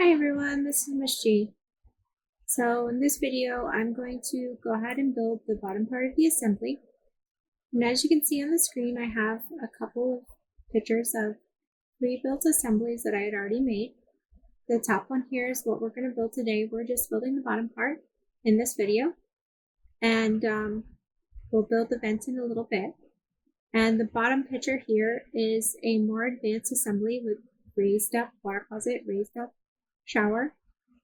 Hi everyone, this is Miss G. So in this video, I'm going to go ahead and build the bottom part of the assembly. And as you can see on the screen, I have a couple of pictures of pre-built assemblies that I had already made. The top one here is what we're going to build today. We're just building the bottom part in this video. And we'll build the vents in a little bit. And the bottom picture here is a more advanced assembly with raised up water closet, raised up shower,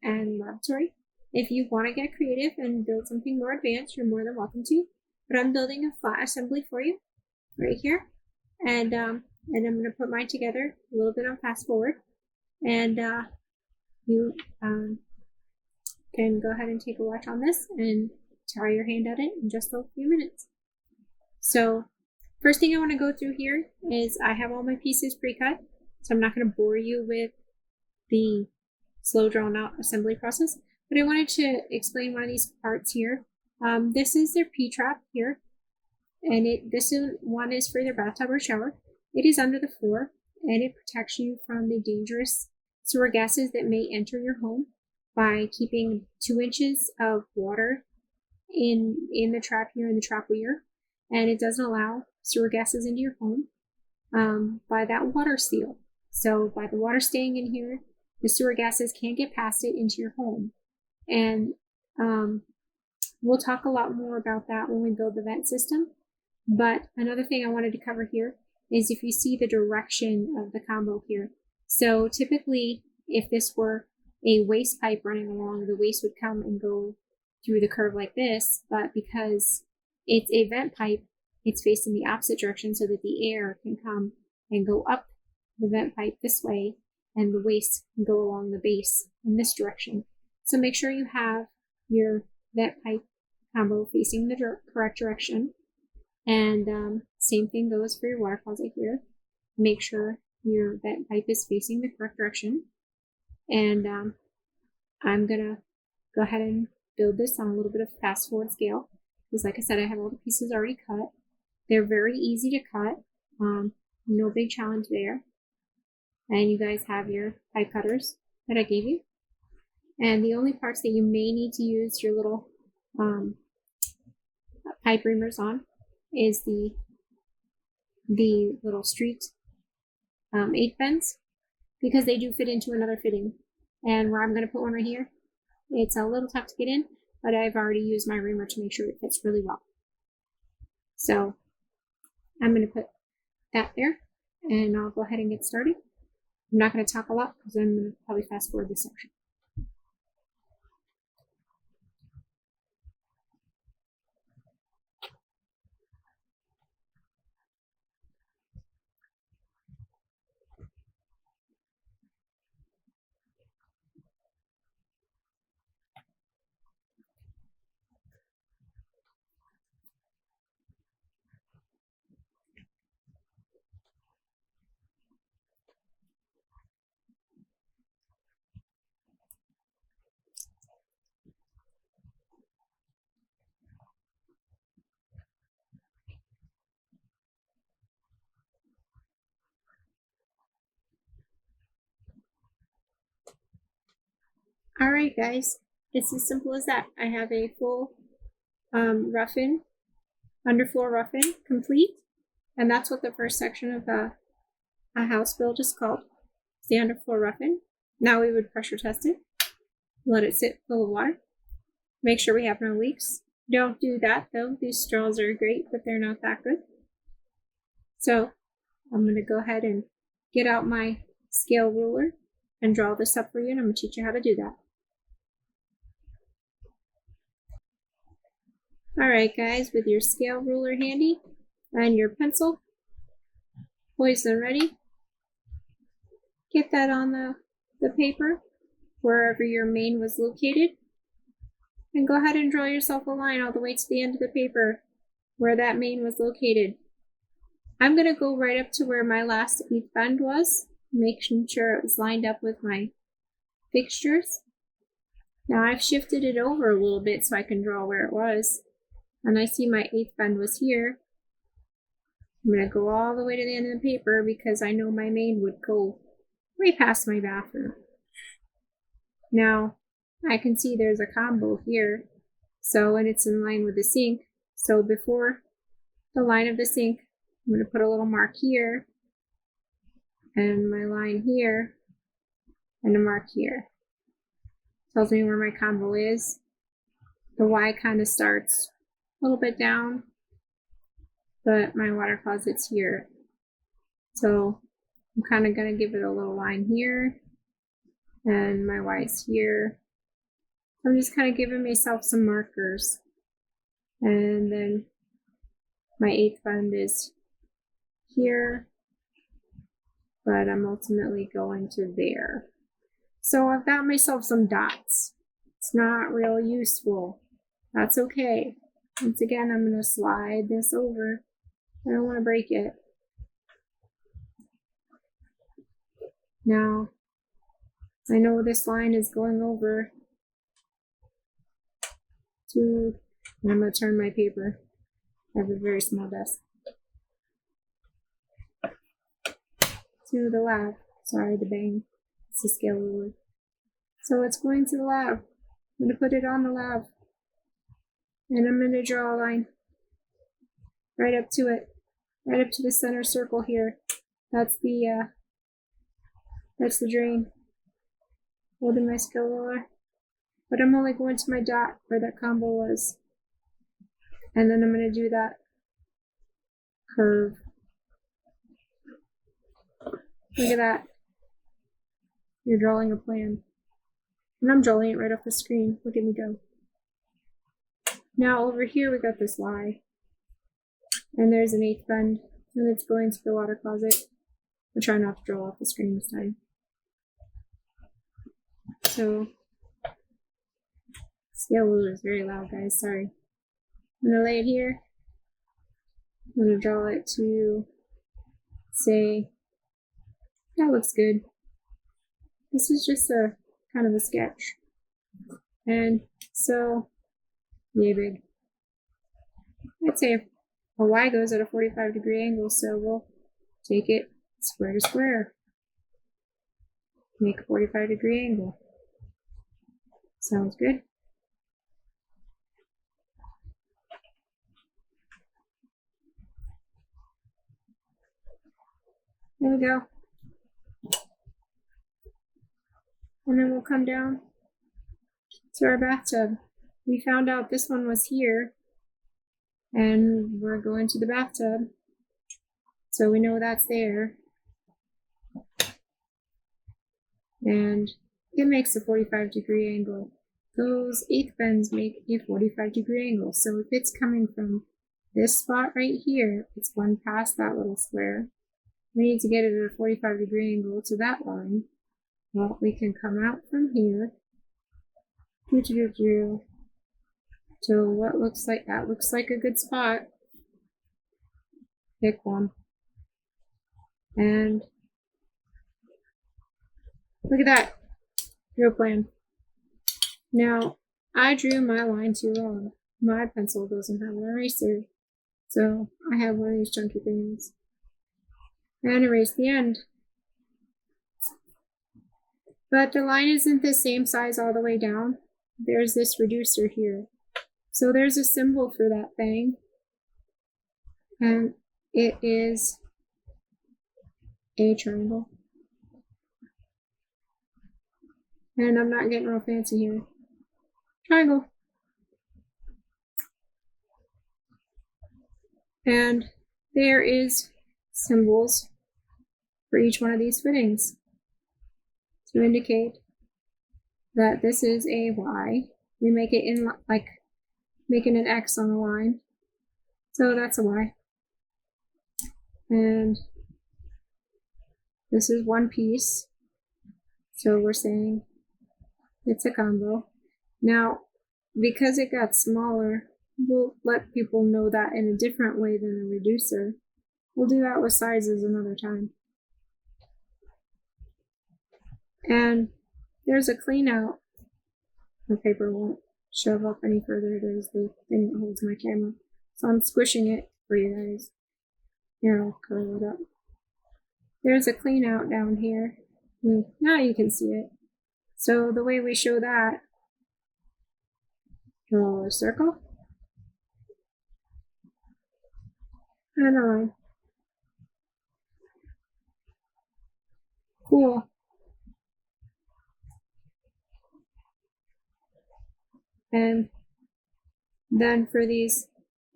and lavatory. If you want to get creative and build something more advanced, you're more than welcome to. But I'm building a flat assembly for you right here. And I'm going to put mine together a little bit on fast forward. And you can go ahead and take a watch on this and try your hand at it in just a few minutes. So first thing I want to go through here is I have all my pieces pre-cut. So I'm not going to bore you with the slow drawn out assembly process, but I wanted to explain one of these parts here. This is their P-trap here, and this one is for their bathtub or shower. It is under the floor, and it protects you from the dangerous sewer gases that may enter your home by keeping 2 inches of water in the trap here in the trap weir, and it doesn't allow sewer gases into your home by that water seal. So by the water staying in here, the sewer gases can't get past it into your home. And we'll talk a lot more about that when we build the vent system. But another thing I wanted to cover here is if you see the direction of the combo here. So typically, if this were a waste pipe running along, the waste would come and go through the curve like this. But because it's a vent pipe, it's facing the opposite direction so that the air can come and go up the vent pipe this way, and the waste can go along the base in this direction. So make sure you have your vent pipe combo facing the correct direction. And same thing goes for your water closet here. Make sure your vent pipe is facing the correct direction. And I'm gonna go ahead and build this on a little bit of fast forward scale, because like I said, I have all the pieces already cut. They're very easy to cut, no big challenge there. And you guys have your pipe cutters that I gave you. And the only parts that you may need to use your little pipe reamers on is the little street 8 bends, because they do fit into another fitting. And where I'm going to put one right here, it's a little tough to get in, but I've already used my reamer to make sure it fits really well. So I'm going to put that there, and I'll go ahead and get started. I'm not going to talk a lot because I'm going to probably fast forward this section. Alright guys, it's as simple as that. I have a full rough-in, underfloor rough-in complete, and that's what the first section of a house build is called, the underfloor rough-in. Now we would pressure test it, let it sit full of water, make sure we have no leaks. Don't do that though, these straws are great, but they're not that good. So I'm going to go ahead and get out my scale ruler and draw this up for you, and I'm going to teach you how to do that. Alright guys, with your scale ruler handy and your pencil poised and ready, get that on the paper wherever your main was located, and go ahead and draw yourself a line all the way to the end of the paper where that main was located. I'm going to go right up to where my last 8th bend was, making sure it was lined up with my fixtures. Now I've shifted it over a little bit so I can draw where it was. And I see my 8th bend was here. I'm going to go all the way to the end of the paper because I know my main would go right past my bathroom. Now, I can see there's a combo here, and it's in line with the sink. So before the line of the sink, I'm going to put a little mark here, and my line here, and a mark here. Tells me where my combo is. The Y kind of starts a little bit down, but my water closet's here. So I'm kind of going to give it a little line here, and my Y's here. I'm just kind of giving myself some markers. And then my 8th bend is here, but I'm ultimately going to there. So I've got myself some dots. It's not real useful. That's okay. Once again, I'm going to slide this over. I don't want to break it. Now, I know this line is going over to, and I'm going to turn my paper. I have a very small desk. To the left. Sorry, the bang. It's a scale ruler. So it's going to the left. I'm going to put it on the left. And I'm going to draw a line right up to it. Right up to the center circle here. That's the drain. Holding my scale ruler. But I'm only going to my dot where that combo was. And then I'm going to do that curve. Look at that. You're drawing a plan. And I'm drawing it right off the screen. Look at me go. Now over here we got this Y. And there's an 8th bend. And it's going to the water closet. I'll try not to draw off the screen this time. So, scale ruler is very loud, guys. Sorry. I'm going to lay it here. I'm going to draw it to say, that looks good. This is just a kind of a sketch. And so, yay big. I'd say a Y goes at a 45-degree angle, so we'll take it square to square. Make a 45-degree angle. Sounds good. There we go. And then we'll come down to our bathtub. We found out this one was here, and we're going to the bathtub. So we know that's there. And it makes a 45-degree angle. Those 8th bends make a 45-degree angle. So if it's coming from this spot right here, it's one past that little square. We need to get it at a 45-degree angle to that line. Well, we can come out from here to what looks like that looks like a good spot. Pick one. And look at that. Real plan. Now, I drew my line too long. My pencil doesn't have an eraser. So I have one of these chunky things. And erase the end. But the line isn't the same size all the way down. There's this reducer here. So there's a symbol for that thing. And it is a triangle. And I'm not getting real fancy here. Triangle. And there is symbols for each one of these fittings to indicate that this is a Y. We make it in like making an X on the line. So that's a Y. And this is one piece. So we're saying it's a combo. Now, because it got smaller, we'll let people know that in a different way than a reducer. We'll do that with sizes another time. And there's a clean out. My paper won't shove up any further. There's the thing that holds my camera. So I'm squishing it for you guys. Here, I'll curl it up. There's a clean out down here. Now you can see it. So the way we show that, draw a circle and a line. Cool. And then for these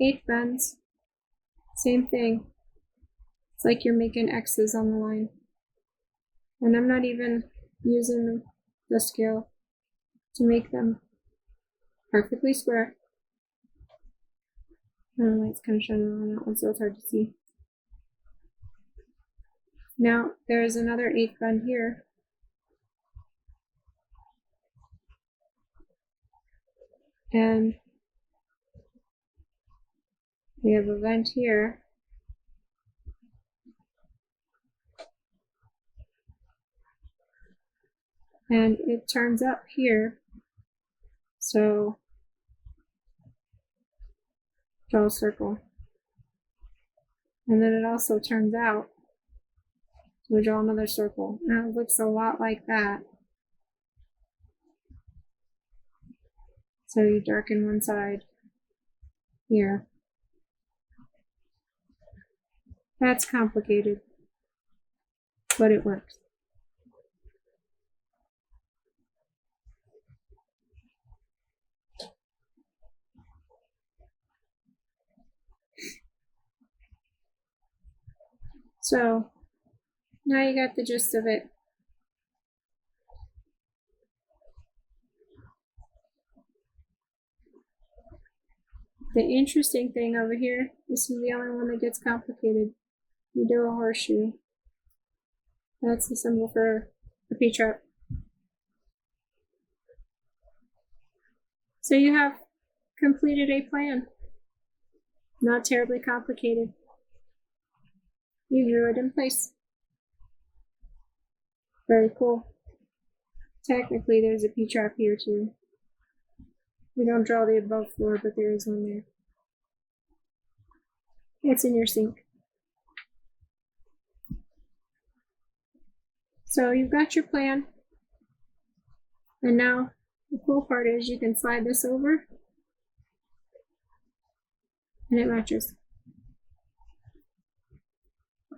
8th bends, same thing. It's like you're making X's on the line. And I'm not even using the scale to make them perfectly square. I don't know, it's kind of shining on that one, so it's hard to see. Now, there's another 8th bend here. And we have a vent here. And it turns up here. So draw a circle. And then it also turns out. So we draw another circle. Now it looks a lot like that. So you darken one side here. That's complicated, but it works. So now you got the gist of it. The interesting thing over here, this is the only one that gets complicated. You do a horseshoe. That's the symbol for a P-trap. So you have completed a plan. Not terribly complicated. You drew it in place. Very cool. Technically, there's a P-trap here too. We don't draw the above floor, but there is one there. It's in your sink. So you've got your plan. And now the cool part is you can slide this over and it matches.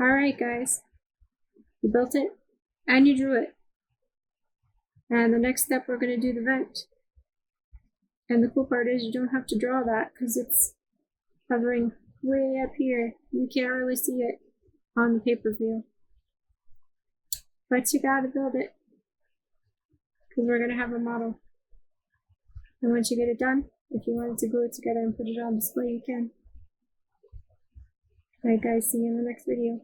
Alright guys, you built it and you drew it. And the next step we're going to do the vent. And the cool part is you don't have to draw that because it's hovering way up here. You can't really see it on the paper view. But you gotta build it because we're going to have a model. And once you get it done, if you wanted to glue it together and put it on display, you can. Alright guys, see you in the next video.